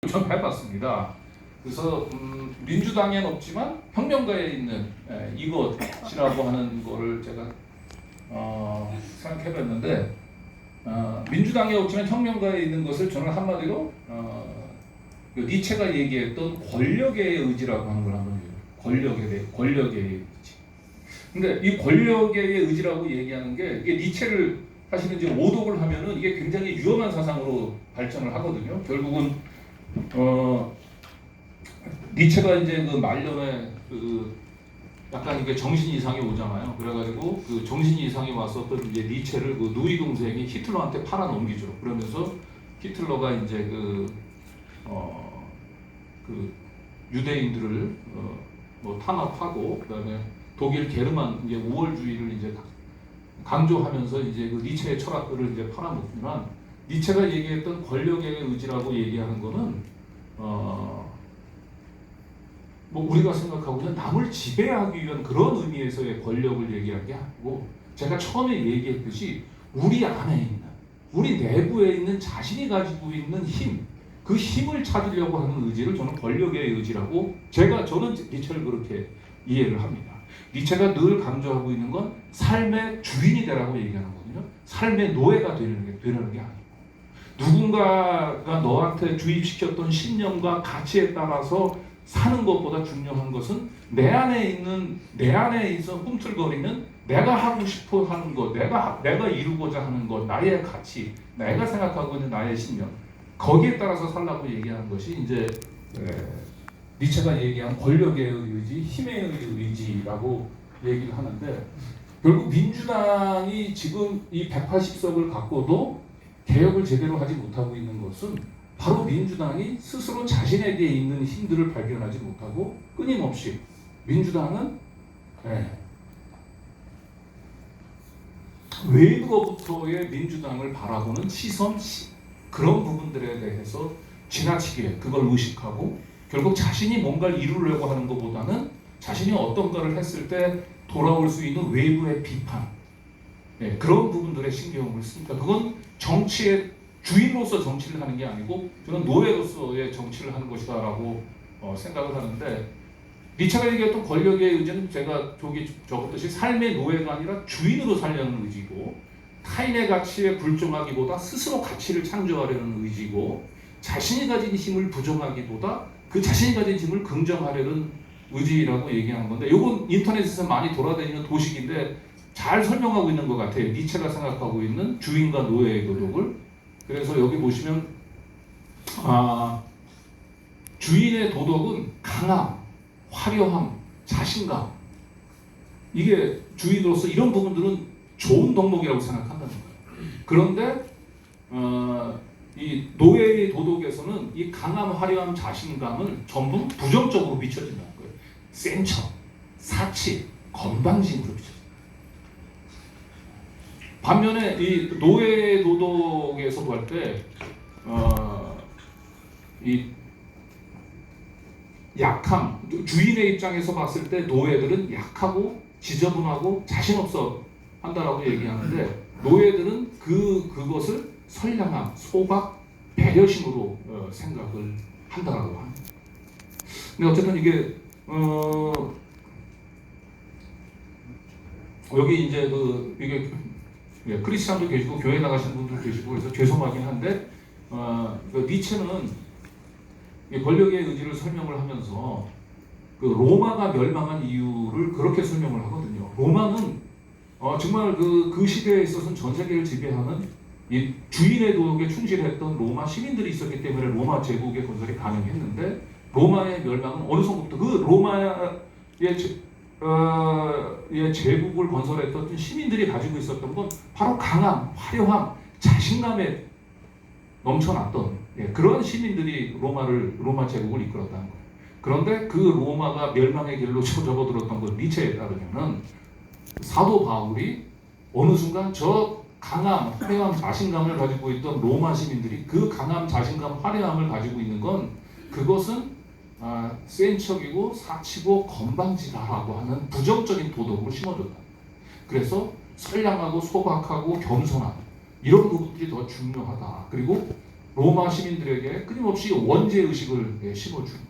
좀 해봤습니다. 그래서 민주당엔 없지만 혁명가에 있는 이것이라고 하는 거를 제가 생각해봤는데 민주당에 없지만 혁명가에 있는 것을 저는 한마디로 그 니체가 얘기했던 권력의 의지라고 하는 걸 한번 권력의 의지. 근데 이 권력의 의지라고 얘기하는 게 이게 니체를 사실은 이제 오독을 하면은 이게 굉장히 위험한 사상으로 발전을 하거든요. 결국은 니체가 이제 그 말년에 그 약간 이게 정신 이상이 오잖아요. 그래가지고 그 정신 이상이 왔었던 이제 니체를 그 누이 동생이 히틀러한테 팔아 넘기죠. 그러면서 히틀러가 이제 그 유대인들을 뭐 탄압하고 그다음에 독일 게르만 이제 우월주의를 이제 강조하면서 이제 그 니체의 철학들을 이제 팔아먹지만 니체가 얘기했던 권력의 의지라고 얘기하는 거는 뭐 우리가 생각하고 있는 남을 지배하기 위한 그런 의미에서의 권력을 얘기한 게 아니고 제가 처음에 얘기했듯이 우리 안에 있는 우리 내부에 있는 자신이 가지고 있는 힘, 그 힘을 찾으려고 하는 의지를 저는 권력의 의지라고 저는 니체를 그렇게 이해를 합니다. 니체가 늘 강조하고 있는 건 삶의 주인이 되라고 얘기하는 거거든요. 삶의 노예가 되는 게 아니고 누군가가 너한테 주입시켰던 신념과 가치에 따라서 사는 것보다 중요한 것은 내 안에 있어 꿈틀거리는 내가 하고 싶어 하는 것, 내가 이루고자 하는 것, 나의 가치, 내가 생각하고 있는 나의 신념, 거기에 따라서 살라고 얘기하는 것이 이제 니체가 얘기한 권력의 의지, 힘의 의지라고 얘기를 하는데 결국 민주당이 지금 이 180석을 갖고도 개혁을 제대로 하지 못하고 있는 것은 바로 민주당이 스스로 자신에게 있는 힘들을 발견하지 못하고 끊임없이 민주당은 외부로부터의 민주당을 바라보는 시선, 그런 부분들에 대해서 지나치게 그걸 의식하고 결국 자신이 뭔가를 이루려고 하는 것보다는 자신이 어떤 거를 했을 때 돌아올 수 있는 외부의 비판, 그런 부분들에 신경을 씁니다. 그건 정치의 주인으로서 정치를 하는 게 아니고 저는 노예로서의 정치를 하는 것이다라고 생각을 하는데 니체가 얘기했던 권력의 의지는 제가 적었듯이 삶의 노예가 아니라 주인으로 살려는 의지고 타인의 가치에 불종하기보다 스스로 가치를 창조하려는 의지고 자신이 가진 힘을 부정하기보다 그 자신이 가진 힘을 긍정하려는 의지라고 얘기하는 건데 이건 인터넷에서 많이 돌아다니는 도식인데 잘 설명하고 있는 것 같아요. 니체가 생각하고 있는 주인과 노예의 도덕을. 그래서 여기 보시면 주인의 도덕은 강함, 화려함, 자신감, 이게 주인으로서 이런 부분들은 좋은 덕목이라고 생각한다는 거예요. 그런데 이 노예의 도덕에서는 이 강함, 화려함, 자신감을 전부 부정적으로 비춰진다는 거예요. 센 척, 사치, 건방짐으로 비춰진다. 반면에 이 노예 도덕에서 볼 때 이 약함, 주인의 입장에서 봤을 때 노예들은 약하고 지저분하고 자신 없어 한다라고 얘기하는데 노예들은 그것을 선량함, 소박, 배려심으로 생각을 한다라고 합니다. 근데 어쨌든 이게 여기 이제 이게 크리스찬도 계시고 교회 나가시는 분도 계시고 그래서 죄송하긴 한데 니체는 권력의 의지를 설명을 하면서 그 로마가 멸망한 이유를 그렇게 설명을 하거든요. 로마는 정말 그 시대에 있어서는 전 세계를 지배하는 이 주인의 도덕에 충실했던 로마 시민들이 있었기 때문에 로마 제국의 건설이 가능했는데 로마의 멸망은 어느 순간부터 그 로마의 제국을 건설했던 시민들이 가지고 있었던 건 바로 강함, 화려함, 자신감에 넘쳐났던 그런 시민들이 로마 제국을 이끌었다는 거예요. 그런데 그 로마가 멸망의 길로 접어들었던 것 니체에 따르면은 사도 바울이 어느 순간 저 강함, 화려함, 자신감을 가지고 있던 로마 시민들이 그 강함, 자신감, 화려함을 가지고 있는 건 그것은 센 척이고 사치고 건방지다라고 하는 부정적인 도덕으로 심어줬다. 그래서 선량하고 소박하고 겸손한 이런 부분들이 더 중요하다. 그리고 로마 시민들에게 끊임없이 원죄 의식을 심어주는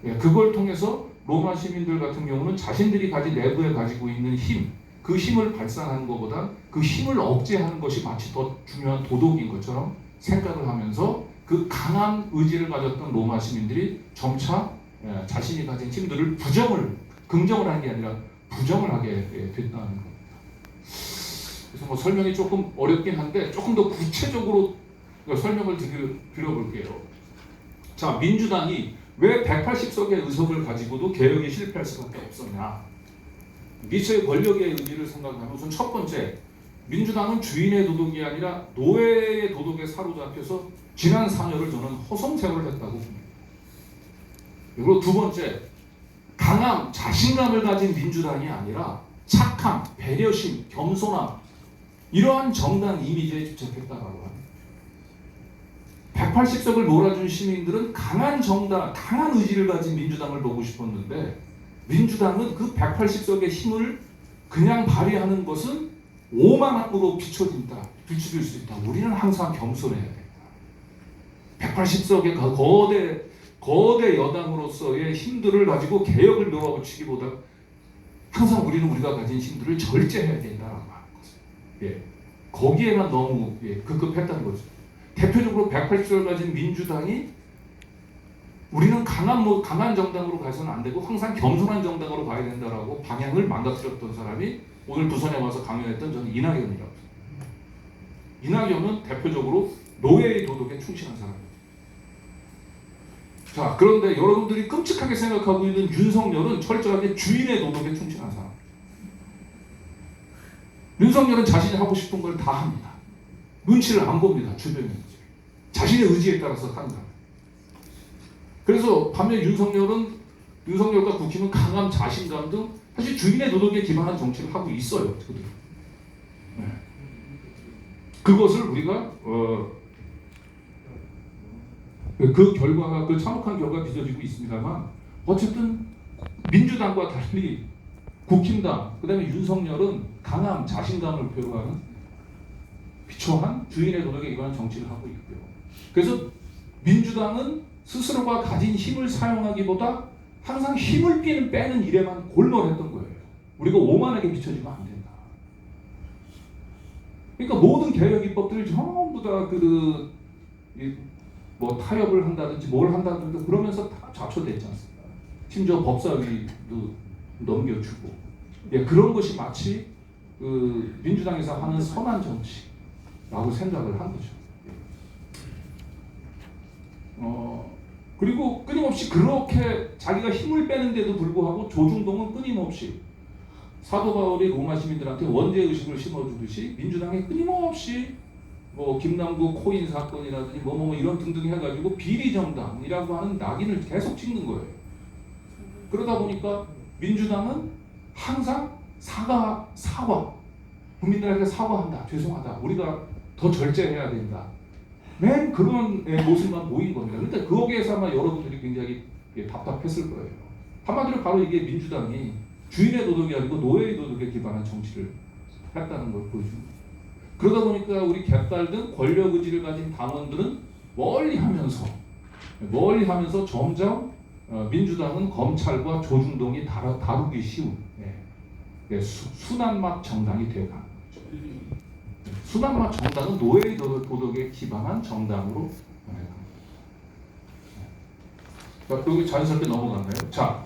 거죠. 그걸 통해서 로마 시민들 같은 경우는 자신들이 가진 내부에 가지고 있는 힘, 그 힘을 발산하는 것보다 그 힘을 억제하는 것이 마치 더 중요한 도덕인 것처럼 생각을 하면서 그 강한 의지를 가졌던 로마 시민들이 점차 자신이 가진 힘들을 긍정을 하는 게 아니라 부정을 하게 됐다는 겁니다. 그래서 뭐 설명이 조금 어렵긴 한데 조금 더 구체적으로 설명을 드려볼게요. 자, 민주당이 왜 180석의 의석을 가지고도 개혁이 실패할 수밖에 없었냐? 니체의 권력의 의지를 생각하면 우선 첫 번째, 민주당은 주인의 도덕이 아니라 노예의 도덕에 사로잡혀서 지난 4년을 저는 허송세월을 했다고 봅니다. 그리고 두 번째, 강함, 자신감을 가진 민주당이 아니라 착함, 배려심, 겸손함 이러한 정당 이미지에 집착했다라고 합니다. 180석을 몰아준 시민들은 강한 정당, 강한 의지를 가진 민주당을 보고 싶었는데 민주당은 그 180석의 힘을 그냥 발휘하는 것은 오만함으로 비춰질 수 있다. 우리는 항상 겸손해야 된다. 180석의 거대 여당으로서의 힘들을 가지고 개혁을 밀어붙이기보다 항상 우리가 가진 힘들을 절제해야 된다라고 하는 거죠. 거기에만 너무 급급했다는 거죠. 대표적으로 180석을 가진 민주당이 우리는 강한 정당으로 가서는 안 되고 항상 겸손한 정당으로 가야 된다라고 방향을 망가뜨렸던 사람이 오늘 부산에 와서 강연했던 저는 이낙연이라고 생각합니다. 이낙연은 대표적으로 노예의 도덕에 충실한 사람입니다. 자, 그런데 여러분들이 끔찍하게 생각하고 있는 윤석열은 철저하게 주인의 도덕에 충실한 사람. 윤석열은 자신이 하고 싶은 걸 다 합니다. 눈치를 안 봅니다. 주변에 자신의 의지에 따라서 한다. 그래서 반면 윤석열과 국힘은 강함, 자신감 등 사실 주인의 도덕에 기반한 정치를 하고 있어요. 그들. 그것을 우리가 그 결과가 그 참혹한 결과가 빚어지고 있습니다만 어쨌든 민주당과 달리 국힘당 그다음에 윤석열은 강함, 자신감을 비춰한 주인의 도덕에 기반한 정치를 하고 있고요. 그래서 민주당은 스스로가 가진 힘을 사용하기보다 항상 힘을 빼는 일에만 골몰했던 거예요. 우리가 오만하게 비춰지면 안 된다. 그러니까 모든 개혁 입법들이 전부 다 타협을 한다든지 뭘 한다든지 그러면서 다 좌초됐지 않습니까? 심지어 법사위도 넘겨주고 그런 것이 마치 민주당에서 하는 선한 정치라고 생각을 한 거죠. 그리고 끊임없이 그렇게 자기가 힘을 빼는데도 불구하고 조중동은 끊임없이 사도 바울이 로마 시민들한테 원죄 의식을 심어주듯이 민주당에 끊임없이 김남구 코인 사건이라든지 이런 등등 해가지고 비리 정당이라고 하는 낙인을 계속 찍는 거예요. 그러다 보니까 민주당은 항상 사과 국민들에게 사과한다, 죄송하다, 우리가 더 절제해야 된다. 맨 그런 모습만 보인 겁니다. 그런데 거기에서 아마 여러분들이 굉장히 답답했을 거예요. 한마디로 바로 이게 민주당이 주인의 도덕이 아니고 노예의 도덕에 기반한 정치를 했다는 걸 보여줍니다. 그러다 보니까 우리 개딸 등 권력 의지를 가진 당원들은 멀리하면서 점점 민주당은 검찰과 조중동이 다루기 쉬운 순한맛 정당이 되어가는 거죠. 순한맛 정당은 노예의 도덕에 기반한 정당으로 변해갑니다. 여기 자연스럽게 넘어갔나요? 자,